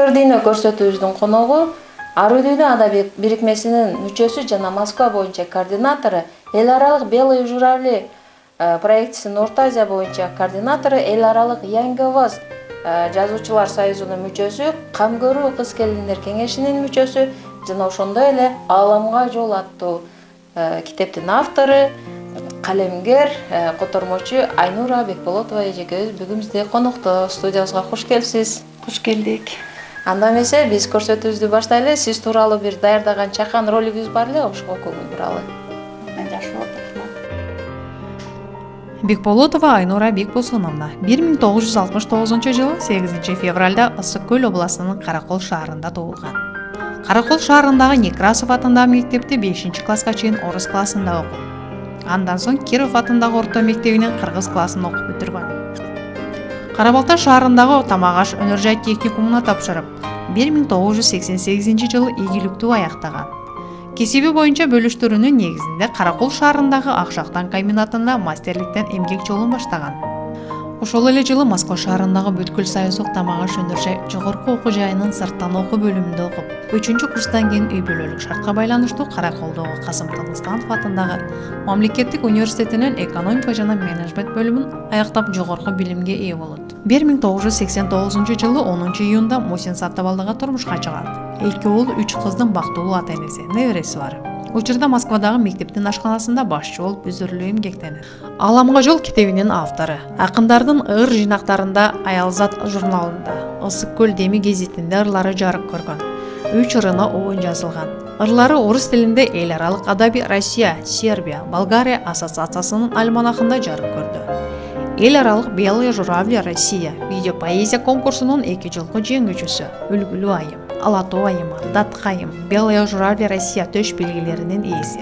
Ар дүйнө көрсөтүүбүздүн коногу Ар дүйнө адабий бирикмесинин мүчөсү жана Москва боюнча координатору, эл аралык Белые журавли проектисинин Орто Азия боюнча координатору, эл аралык Yangi ovoz жазуучулар союзунун мүчөсү, Кам көрүү кыз келиндер кеңешинин мүчөсү жана ошондой эле Ааламга жол аттуу китептин автору, калемгер, котормочу Айнура Бекболотова эжекебиз бүгүн бизде конокто. Студиябызга кош келипсиз. Кош келдик. Анда эмесе биз көрсөтүүбүздү баштайлы. Сиз тууралуу бир даярдаган чакан ролигиңиз бар эле, ошого көңүл буралы. Бекболотова Айнура Бекбосуновна 1969 жылы 8 февралда Ысык Көл областынын Каракол шаарында туулган. Каракол шаарындагы Некрасов атындагы мектепти 5-класска чейин орус классында окуп, андан соң Киров атындагы орто мектебинин кыргыз классын окуп бүтүргөн. Карабалта шаарындагы Тамагаш өнөр жай техникумуна тапшырып, 1988 жылы ийгиликтүү аяктаган. Кесиби боюнча бөлүштүрүүнүн негизинде Каракол шаарындагы Акшактан комбинатында мастерликтен эмгек жолун баштаган. Ошол эле жылы Москва шаарындагы Бүткүл Союздук Тамагаш өнөр жай жогорку окуу жайынын сырттан окуу бөлүмүндө окуп, 3-курстан кийин үй бүлөлүк шартка байланыштуу Караколдогу Касым Тыныстанов атындагы Мамлекеттик университетинин экономика жана менеджмент бөлүмүн аяктап жогорку билимге ээ болот. 1989 жылы 10 июнда Мусин Саттыбалдыга турмушка чыгат. 2 уул 3 кыздын бактылуу ата-энеси, небереси бар. Учурда Москвадагы мектептин ашканасында башчы болуп үзүрлүү эмгектенет. Ааламга жол китебинин автору. Акындардын ыр жинактарында, Аялзат журналында, Ысык Көл Деми гезитинде ырлары жарык көргөн. 3 ырына оон жазылган. Ырлары орус тилинде эл аралык адабий Россия, Сербия, Болгария ассоциациясынын альманахында жарык көрдү. Эл аралык Белые журавли Россия видео поэзия конкурсунун 2 жолку жеңүүчүсү, Үлгүлүү айым, Алатоо айымы, Даткайым, Белые журавли Россия төш белгилеринин ээси.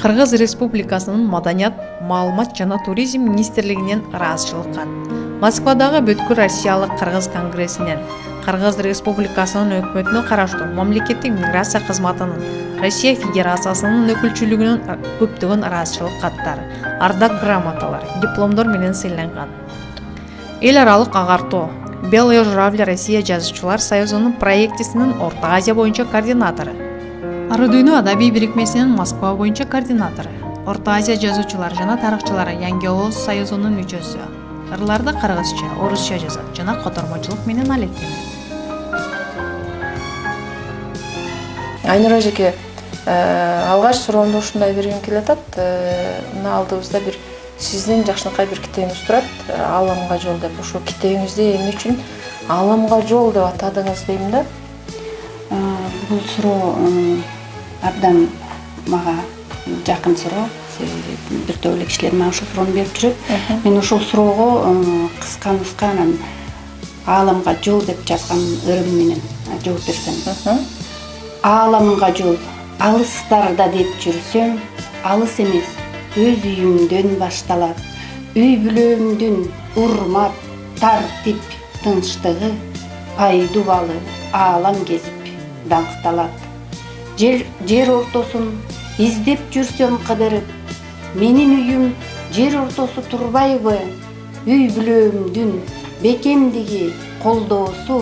Кыргыз Республикасынын Маданият, маалымат жана туризм министрлигинен ыраазычылык кат. Москвадагы Бүткүл Россиялык кыргыз конгрессинен, Кыргыз Республикасынын өкмөтүнө караштуу мамлекеттик миграция кызматынын, Россия Федерациясынын өкүлчүлүгүнүн көптөгөн ыраазычылык каттары, ардак грамоталар, дипломдор менен сыйланган. Эл аралык агартуу Белые журавли Россия жазуучулар союзунун проектисинин Орто Азия боюнча координатору. Ар дүйнө адабий бирикмесинин Москва боюнча координатору. Орто Азия жазуучулар жана тарыхчылары Yangi ovoz союзунун мүчөсү. Ырларды кыргызча, орусча жазат жана котормочулук менен алектенет. Айнура эжеке, алгач суроомду ушундай бергим келип атат. Мына алдыбызда бир сиздин жакшынакай бир китебиңиз турат, Ааламга жол деп. Ошо китебиңизди эмне үчүн Ааламга жол деп атадыңыз дейм да? Бул суроо абдан мага жакын суроо. Бир топ эле кишилер мага ушул суроону берип жүрөт. Мен ушул суроого кыска анан Ааламга жол деп жазган ырым менен жооп берсем. Ааламга жол, алыстарда деп жүрсөм, алыс эмес, өз үйүмдөн башталат. Үй бүлөмдүн урмат, тартип, тынчтыгы, пайдубалы аалам кезип даңкталат. Жер ортосун издеп жүрсөм кыдырып, менин үйүм жер ортосу турбайбы? Үй бүлөмдүн бекемдиги, колдоосу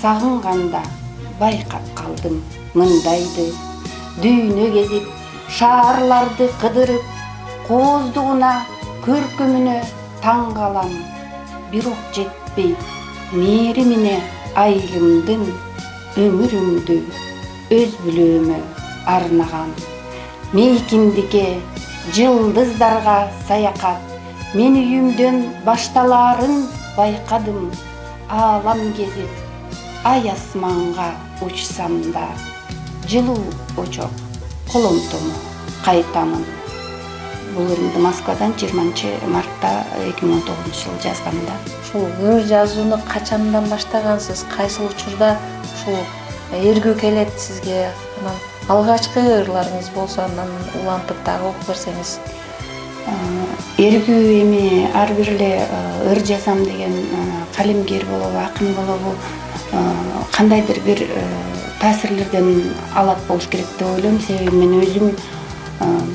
сагынганда байкап калдым мындайды. Дүйнө кезип, шаарларды кыдырып, кооздугуна, көркөмүнө таң калам. Бирок жетпей, мээримине айылымдын өмүрүмдү өз бүлөмө арнаган. Мейкиндикке, жылдыздарга саякат, мен үйүмдөн башталаарын байкадым. Аалам кезип, ай асманга учсам да, жылуу очок коломтомо кайтамын. Бул ырымды Москвадан 20 мартта 2019 жылы жазгам да. Ушул ыр жазууну качандан баштагансыз? Кайсыл учурда ушул эргүү келет сизге? Анан алгачкы ырларыңыз болсо андан улантып дагы окуп берсеңиз. Эргүү эми ар бир эле ыр жазам деген калемгер болобу, акын болобу, кандайдыр бир таасирлерден алат болуш керек деп ойлойм. Себеби мен өзүм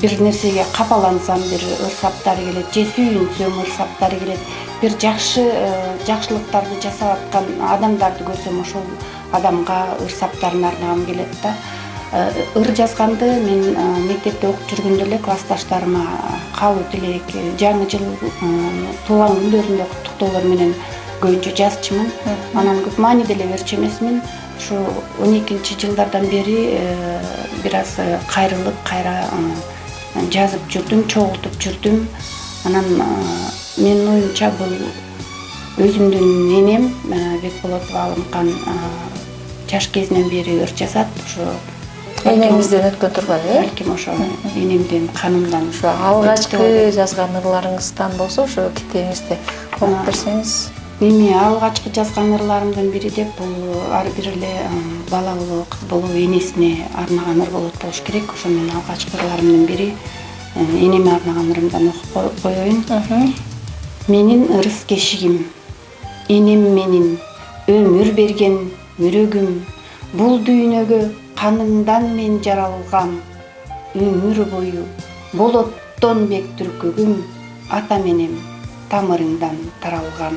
бир нерсеге капалансам, бир ыр саптары келет, же сүйүнсөм ыр саптары келет. бир жакшылыктарды жасап аткан адамдарды көрсөм ошол адамга ыр-саптарын арнагым келет да. Ыр жазганды мен мектепте окуп жүргөндө эле классташтарыма каалоо тилек, жаңы жыл, туулган күндөрүндө куттуктоолор менен көбүнчө жазчумун. Анан көп маани деле берчү эмесмин. Ушу 12 жылдардан бери бир аз кайрылып, кайра жазып жүрдүм, чогултуп жүрдүм. Анан менин оюмча бул өзүмдүн энем Бекболотова Алымкан жаш кезинен бери ыр жазат. Ошо энеңизден өткөн турган, балким ошо энемден, канымдан. Ошо алгачкы жазган ырларыңыздан болсо ошо китебиңизди окуп берсеңиз. Эми алгачкы жазган ырларымдын бири деп бул ар бир эле бала болобу, кыз болобу энесине арнаган ыр болуш керек. Ошо менин алгачкы ырларымдын бири энеме арнаган ырымдан окуп коеюн. Менин ырыс кешигим, энем менин өмүр берген мүрөгүм, бул дүйнөгө каныңдан мен жаралгам, өмүр бою болоттон бек түркөгүм, ата менен тамырыңдан таралгам.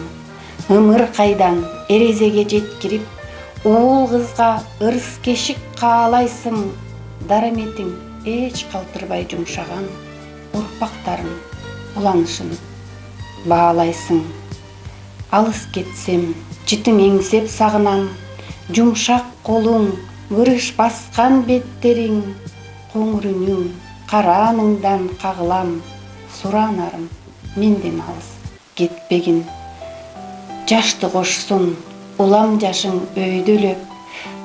Ымыр кайдан эрезеге жеткирип, уул кызга ырыс кешик каалайсың, дараметиң эч калтырбай жумшаган, урпактарың уланышын баалайсың. Алыс кетсем, жытың эңсеп сагынам, жумшак колуң, кырыш баскан беттериң, коңур үнүң, карааныңдан кагылам, суранарым менден алыс кетпегин. Жашты кошсун, улам жашың өйдөлөп,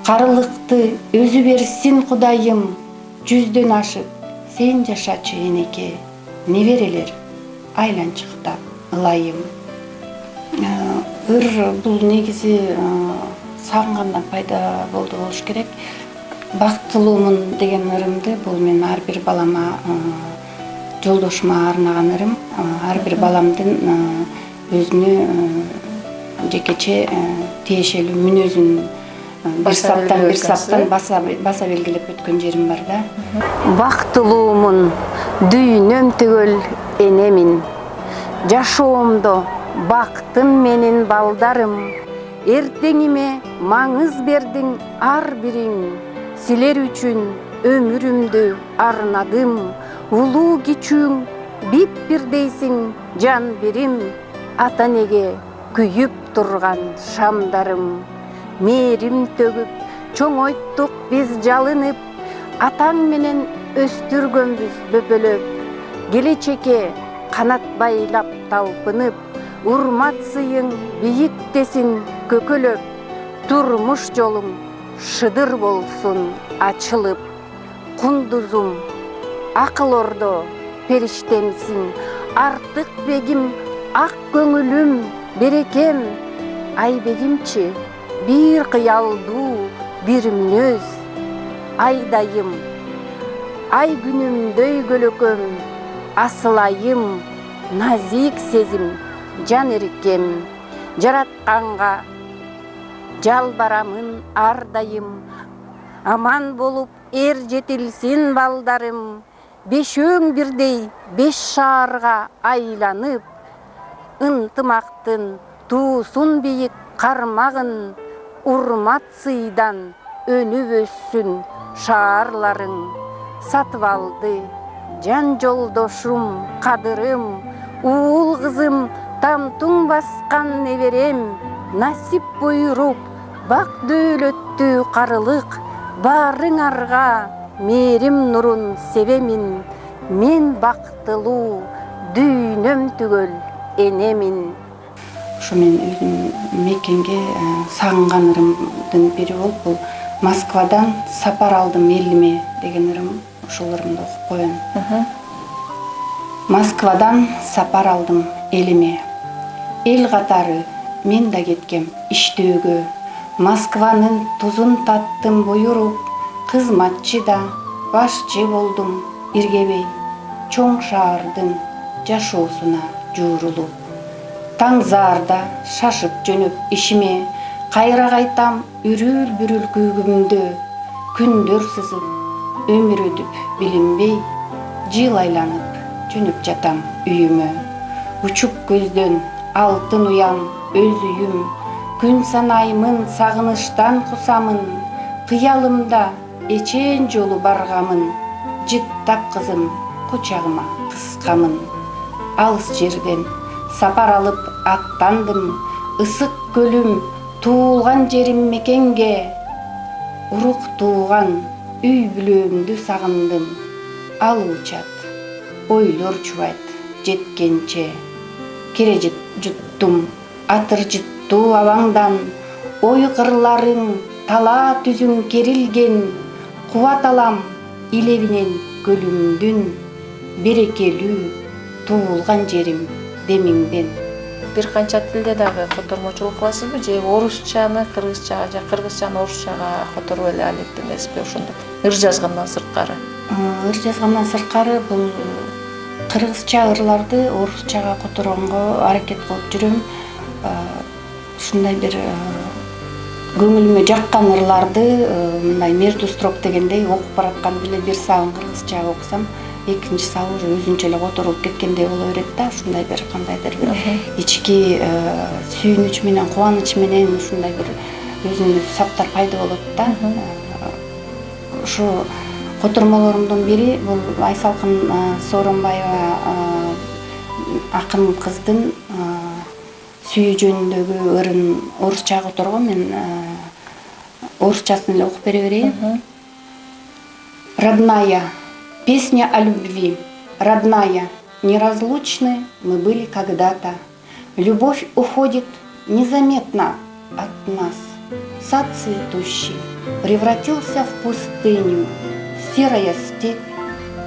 карылыкты өзү берсин Кудайым, жүздөн ашып сен жашачы энеке, неберелер айланчыктап ылайым. Ыр бул негизи сагынгандан пайда болду болуш керек. Бактылуумун деген ырымды бул мен ар бир балама, жолдошума арнаган ырым. Ар бир баламдын өзүнө жекече тиешелүү мүнөзүн бир саптан баса белгилеп өткөн жерим бар да. Бактылуумун, дүйнөм түгөл энемин, жашоомдо бактым менин балдарым, эртеңиме маңыз бердиң ар бириң, силер үчүн өмүрүмдү арнадым, улуу кичүүң бип бирдейсиң жан бирим, ата неге күйүп турган шамдарым. Мээрим төгүп, чоңойттук биз жалынып, атаң менен өстүргөнбүз бөпөлөп, келечекке канат байлап талпынып, урмат сыйың бийиктесин көкөлөп, турмуш жолуң шыдыр болсун ачылып. Кундузум, акыл ордо периштемсиң, артык бегим, ак көңүлүм, берекем, айбегимчи бир кыялдуу, бир мүнөз, айдайым, ай күнүмдөй көлөкөм, асылайым, назик сезим, жан эркем, жаратканга жалбарамын ар дайым, аман болуп эр жетилсин балдарым, бешөөң бирдей беш шаарга айланып, ынтымактын туусун бийик кармагын, урмат сыйдан өнүп өссүн шаарларың. Сатып алды жан жолдошум, кадырым, уул кызым, тамтуң баскан неберем, насип буйруп бак дөөлөттүү карылык, баарыңарга мээрим нурун себемин, мен бактылуу, дүйнөм түгөл энемин. Ушу мен өзүм мекенге сагынган ырымдын бири болуп, бул Москвадан сапар алдым элиме деген ырым. Ушул ырымды окуп коеюн. Москвадан сапар алдым элиме, эл катары мен да кеткем иштөөгө, Москванын тузун таттым буйруп, кызматчы да башчы болдум иргебей, чоң шаардын жашоосуна жуурулуп. Таң заарда шашып жөнөп ишиме, кайра кайтам үрүл-бүрүл күйгүмдө, күндөр сызып, өмүр өтүп билинбей, жыл айланып жөнөп жатам үйүмө. Учуп көздөн алтын уям, өз үйім, күн санаймын, сағыныштан құсамын, қиялымда ечен жолу барғамын, жит тапқызым, құчағыма қысқамын. Алыс жерден сапар алып аттандым, ысык көлүм, туылған жерім мекенге, урук туған үй бүлөмдү сагындым. Ал учат, ойлор чубайт жеткенче, кере жуттум, атыр жуттуу абаңдан, ой кырларың тала түзүң керилген, кубат алам илебинен көлүмдүн, берекелүү туылган жерим демиңден. Бир канча тилде дагы котормочулук кыласызбы же орусчаны кыргызчага же кыргызчаны орусчага которуп эле алектен эмеспи ошондо? Ыр жазгандан сырткары. Ыр жазгандан сырткары бул кыргызча ырларды орусчага которгонго аракет кылып жүрөм. Ушундай бир көңүлүмө жаккан ырларды мындай между строк дегендей окуп баратканда эле бир сабын кыргызча окусам, экинчи сабы уже өзүнчө эле которулуп кеткендей боло берет да, ушундай бир кандайдыр бир ички сүйүнүч менен кубаныч менен ушундай бир өзүнүн саптар пайда болот да. Ушу котормолорумдун бири бул Айсалкын Сооронбаева акын кыздын сүйүү жөнүндөгү ырын орусча которгон. Мен орусчасын эле окуп бере берейин. Родная, песня о любви. Родная, неразлучны мы были когда-то. Любовь уходит незаметно от нас. Сад цветущий превратился в пустыню. Серая степь,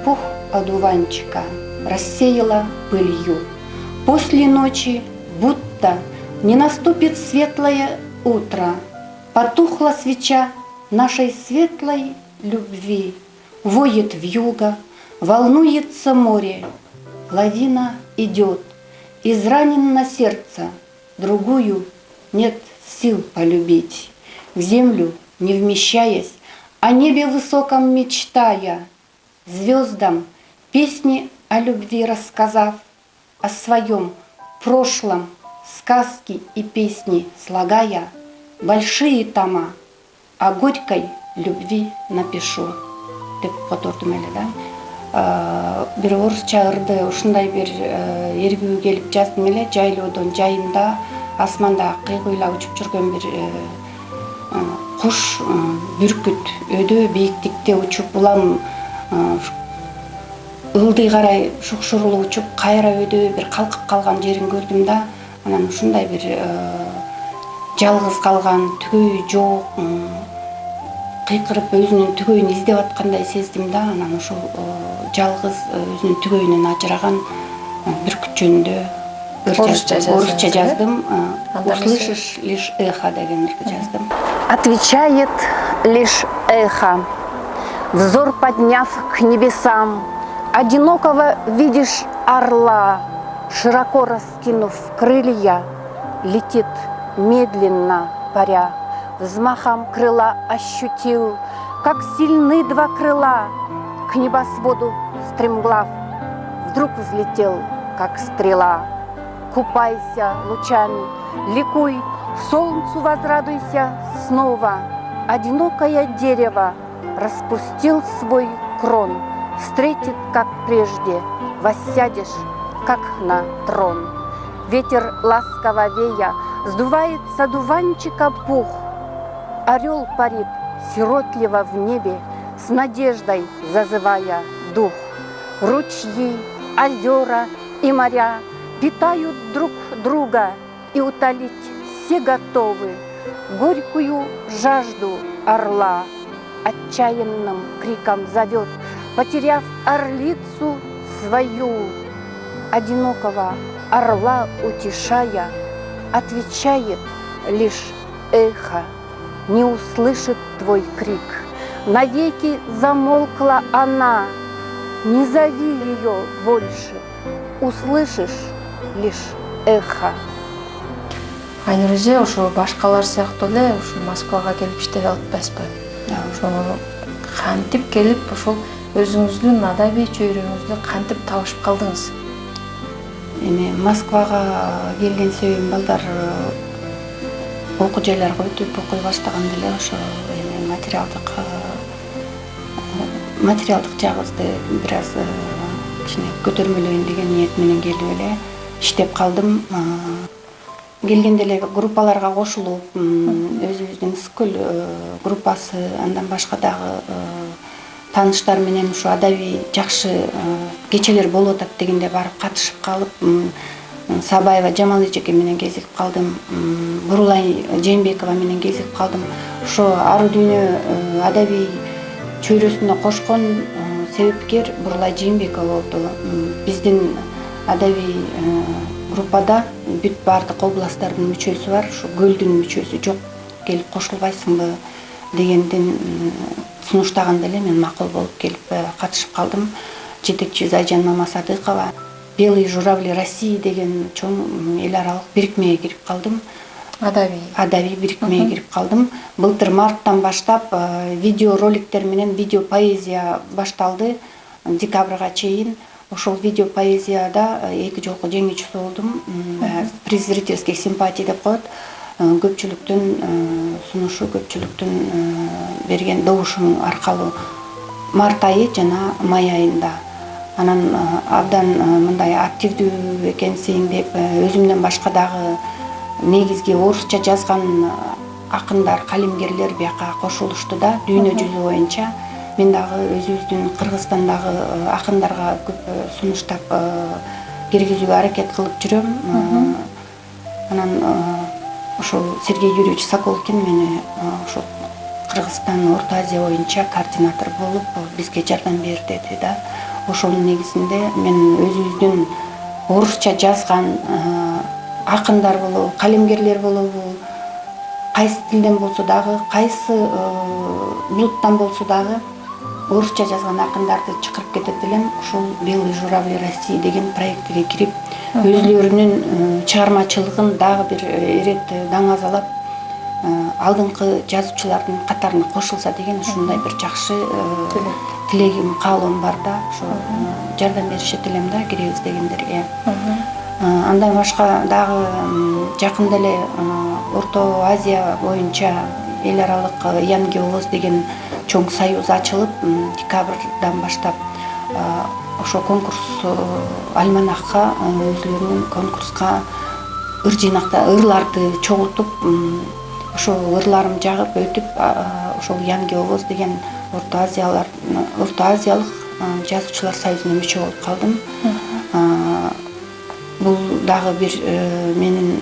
пух одуванчика рассеяла пылью. После ночи будто не наступит светлое утро. Потухла свеча нашей светлой любви. Воет вьюга, волнуется море. Лавина идет, изранено сердце. Другую нет сил полюбить. В землю не вмещаясь, о небе высоком мечтая, звездам песни о любви рассказав, о своем прошлом сказки и песни слагая, большие тома о горькой любви напишу. Деп котордум эле да. Бир орусча ырды ушундай бир эргүү келип жаздым эле. Жайлоодон жайында асманда кыйгыйлап учуп жүргөн бир куш, бүркүт өдө бийиктикте учуп, улам ылдый карай шукшурулуп учуп, кайра өдө бир калкып калган жерин көрдүм да. Анан ушундай бир жалгыз калган, түгөйү жок, кыйкырып өзүнүн түгөйүн издеп аткандай сездим да. Анан ошол жалгыз өзүнүн түгөйүнөн ажыраган бүркүт жөнүндө орусча жаздым. Услышишь лишь эхо деген ырды жаздым. Отвечает лишь эхо, взор подняв к небесам, одинокого видишь орла, широко раскинув крылья, летит медленно паря. Взмахом крыла ощутил, как сильны два крыла, к небосводу стремглав, вдруг взлетел, как стрела. Купайся лучами, ликуй, солнцу возрадуйся снова. Одинокое дерево распустил свой крон, встретит, как прежде, воссядешь, как на трон. Ветер ласково вея сдувает с одуванчика пух. Орел парит сиротливо в небе, с надеждой зазывая дух. Ручьи, озера и моря питают друг друга, и утолить все готовы горькую жажду орла. Отчаянным криком зовет, потеряв орлицу свою. Одинокого орла утешая, отвечает лишь эхо. Не услышит твой крик, навеки замолкла она. Не зови ее больше, услышишь лишь эхо. Айнур эже ошо башкалар сыяктуу эле ушу Москвага келип иштеп атпайсызбы? Ошону кантип келип ошол өзүңүздүн адабий чөйрөңүздү кантип табышып калдыңыз? эми Москвага келген себебим балдар окуу жайларга өтүп окуй баштаганда эле ошо эми материалдык жагыбызды бир аз кичине көтөрмөлөйүн деген ниет менен келип эле иштеп калдым. Келгенде эле группаларга кошулуп, өзүбүздүн скул группасы, андан башка дагы тааныштар менен ушу адабий жакшы кечелер болуп атат дегенде барып катышып калып, Сабаева Жамал эжеке менен кезигип калдым, Бурулай Жээнбекова менен кезигип калдым. Ошо ары дүйнө адабий чөйрөсүнө кошкон себепкер Бурулай Жээнбекова болду. Биздин адабий группада бүт бардык областтардын мүчөсү бар, ушу көлдүн мүчөсү жок, келип кошулбайсыңбы дегенден сунуштаганда эле мен макул болуп келип катышып калдым. Жетекчи Зайжан Мамасадыкова, Белые журавли России деген чоң эл аралык бирикмеге кирип калдым. Адабий бирикмеге кирип калдым. Былтыр марттан баштап видео роликтер менен видео поэзия башталды декабрга чейин. Ошол видео поэзияда 2 жолку жеңүүчүсү болдум. Приз зрительских симпатий деп коет. Көпчүлүктүн сунушу, көпчүлүктүн берген добушум аркылуу март айы жана май айында. Анан абдан мындай активдүү экенсиң деп өзүмдөн башка дагы негизги орусча жазган акындар, калемгерлер бияка кошулушту да, дүйнө жүзү боюнча. Мен дагы өзүбүздүн Кыргызстандагы акындарга көп сунуштап киргизүүгө аракет кылып жүрөм. Анан ошол Сергей Юрьевич Соколкин мени ошол Кыргызстан, Орто Азия боюнча координатор болуп бизге жардам бер деди да. Ошонун негизинде мен өзүбүздүн орусча жазган акындар болобу, калемгерлер болобу, кайсы тилден болсо дагы, кайсы улуттан болсо дагы орусча жазган акындарды чакырып кетет элем. Ушул Белые журавли России деген проектиге кирип, өзлөрүнүн чыгармачылыгын дагы бир ирет даңазалап, алдыңкы жазуучулардын катарына кошулса деген ушундай бир жакшы тилегим, каалоом бар да. Ошо жардам беришет элем да киребиз дегендерге. Андан башка дагы жакында эле Орто Азия боюнча эл аралык Янги Овоз деген чоң союз ачылып, декабрдан баштап ошо конкурс альманахка, өзлөрүнүн конкурска ыр жыйнакта ырларды чогултуп, ошо ырларым жагып өтүп, ошол Янги Овоз деген Орто Азиялык жазуучулар союзуна мүчө болуп калдым. Бул дагы бир менин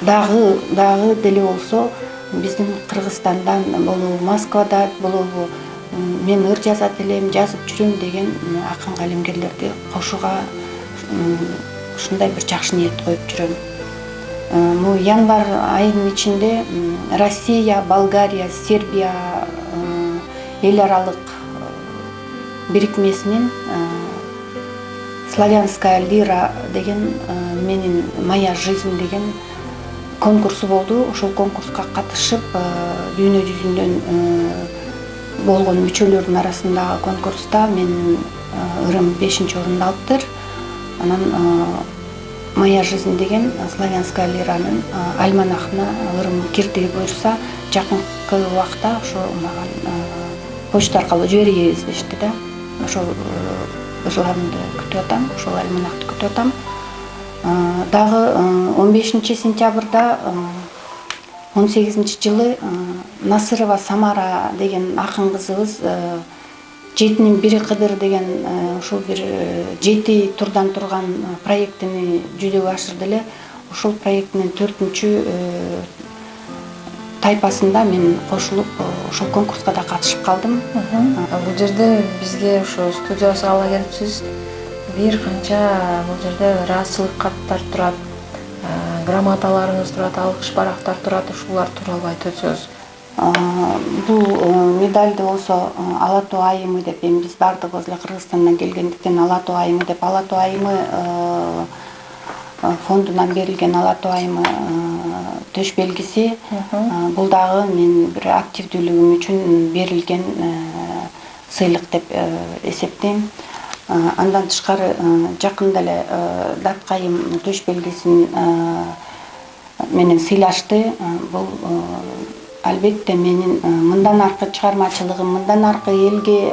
дагы деле болсо биздин Кыргызстандан болобу, Москвада болобу мен ыр жазат элем, жазып жүрөм деген акын калемгерлерди кошууга ушундай бир жакшы ниет коюп жүрөм. Бул январь айынын ичинде Россия, Болгария, Сербия эл аралык бирикмесинин Славянская лира деген менин «Моя жизнь» деген конкурсу болду. Ошол конкурска катышып, дүйнө жүзүндөн болгон мүчөлөрдүн арасындагы конкурста мен ырым 5-орунду алыптыр. Анан «Моя жизнь» деген Славянская лиранын альманахына ырым кирди буюрса, жакынкы убакта ошо мага почта аркылуу жиберебиз дешти да. Ошол ырларымды күтүп атам, ошол альманахты күтүп атам. Дагы 15 сентябрда 18-жылы Насырова Самара деген акын кызыбыз 7-нин бири Кыдыр деген ушул бир 7 турдан турган проектини жүзөгө ашырды эле. Ошол проекттин 4-чү тайпасында мен кошулуп ошол конкурска да катышып калдым. Бул жерде бизге ошо студияга ала келипсиз. Бир канча бул жерде ыраазычылык каттар турат, грамоталарыңыз турат, алкыш барактар турат. Ушулар тууралуу айтып өтсөңүз. Бул медальды болсо Ала Тоо айымы деп, эми биз бардыгыбыз эле Кыргызстандан келгендиктен Ала Тоо айымы деп, Ала Тоо айымы фондунан берилген Ала Тоо айымы төш белгиси. Бул дагы мен бир активдүүлүгүм үчүн берилген сыйлык деп эсептейм. Андан тышкары жакында эле Дат-Кайым төш белгисин менен сыйлашты. Бул албетте менин мындан аркы чыгармачылыгым, мындан аркы элге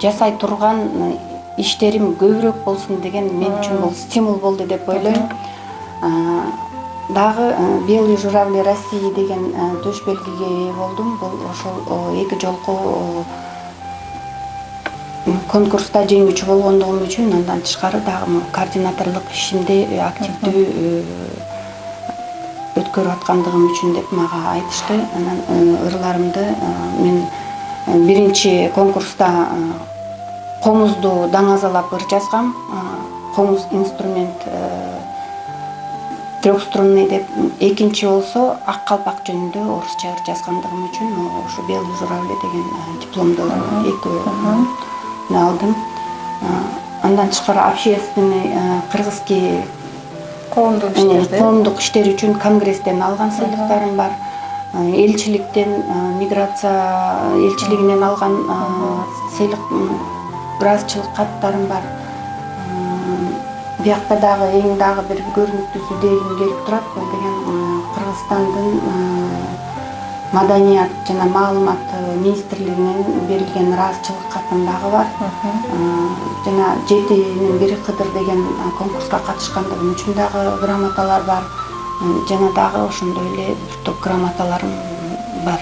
жасай турган иштерим көбүрөөк болсун деген мен үчүн бул стимул болду деп ойлойм. Дагы Белые журавли России деген төш белгиге ээ болдум. Бул ошол 2 жолку конкурста жеңүүчү болгондугум үчүн андан тышкары дагы координаторлук ишимди активдүү өткөрүп аткандыгым үчүн деп мага айтышты. Анан ырларымды мен биринчи конкурста комузду даңазалап ыр жазгам. Комуз инструмент трехструнный деп, экинчи болсо ак калпак жөнүндө орусча ыр жазгандыгым үчүн ошо Белые журавли деген дипломду экөө алдым. Андан тышкары общественный кыргызский коомдук иштер үчүн конгресстен алган сыйлыктарым бар. Элчиликтен, миграция элчилигинен алган сыйлык, ыраазычылык каттарым бар. Биякта дагы эң дагы бир көрүнүктүүсү дегим келип турат. Бул деген Кыргызстандын маданият жана маалымат министрлигинен берилген ыраазычылык катым дагы бар. Жана 7-1 Кыдыр деген конкурска катышкандыгым үчүн дагы грамоталар бар. Жана дагы ошондой эле бир топ грамоталарым бар.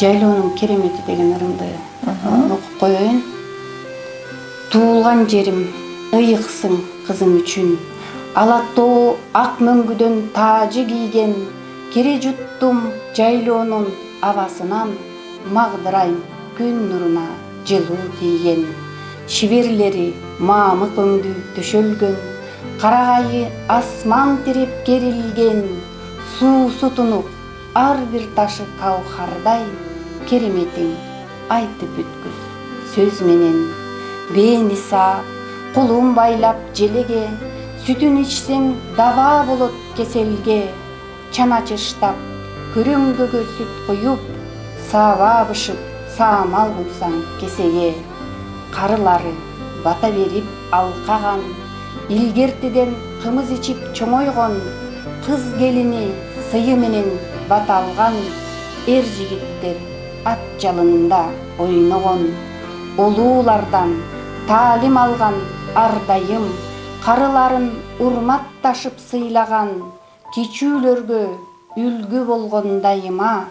Жайлоонун керемети деген ырымды окуп коеюн. Туулган жерим ыйыксың кызым үчүн, ала тоо ак мөңгүдөн таажы кийген, кире жуттум жайлоонун абасынан, магдырайм күн нуруна жылуу тийген. Шиберлери мамык өңдүү төшөлгөн, карагайы асман тирип керилген, суу сутунуп ар бир ташы каухардай, кереметиң айтып бүткүз сөз менен. Бениса кулун байлап желеге, сүтүн ичсең даба болот кеселге, чана чыштап көрөңгөгө сүт куюп, саба бышып саамал куйсаң кесеге. Карылары бата берип алкаган, илгертиден кымыз ичип чоңойгон, кыз келини сыйы менен бата алган, эр жигиттер ат жалында ойногон, улуулардан таалим алган ардайым, карыларын урматташып сыйлаган, кичүүлөргө үлгү болгондайыма,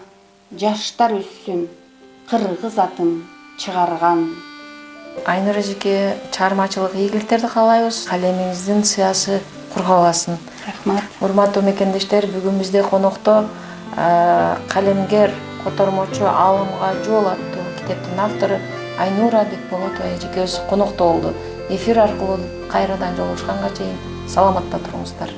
жаштар өссүн кыргыз атын чыгарган. Айнур эжеке, чыгармачылык ийгиликтерди каалайбыз. Калемиңиздин сыясы кургабасын. Рахмат. Урматтуу мекендештер, бүгүн бизде конокто калемгер, котормочу Алымга жол аттуу китептин автору Айнура Бекболотова эжекебиз конокто болду. Эфир аркылуу кайрадан жолугушканга чейин саламатта туруңуздар.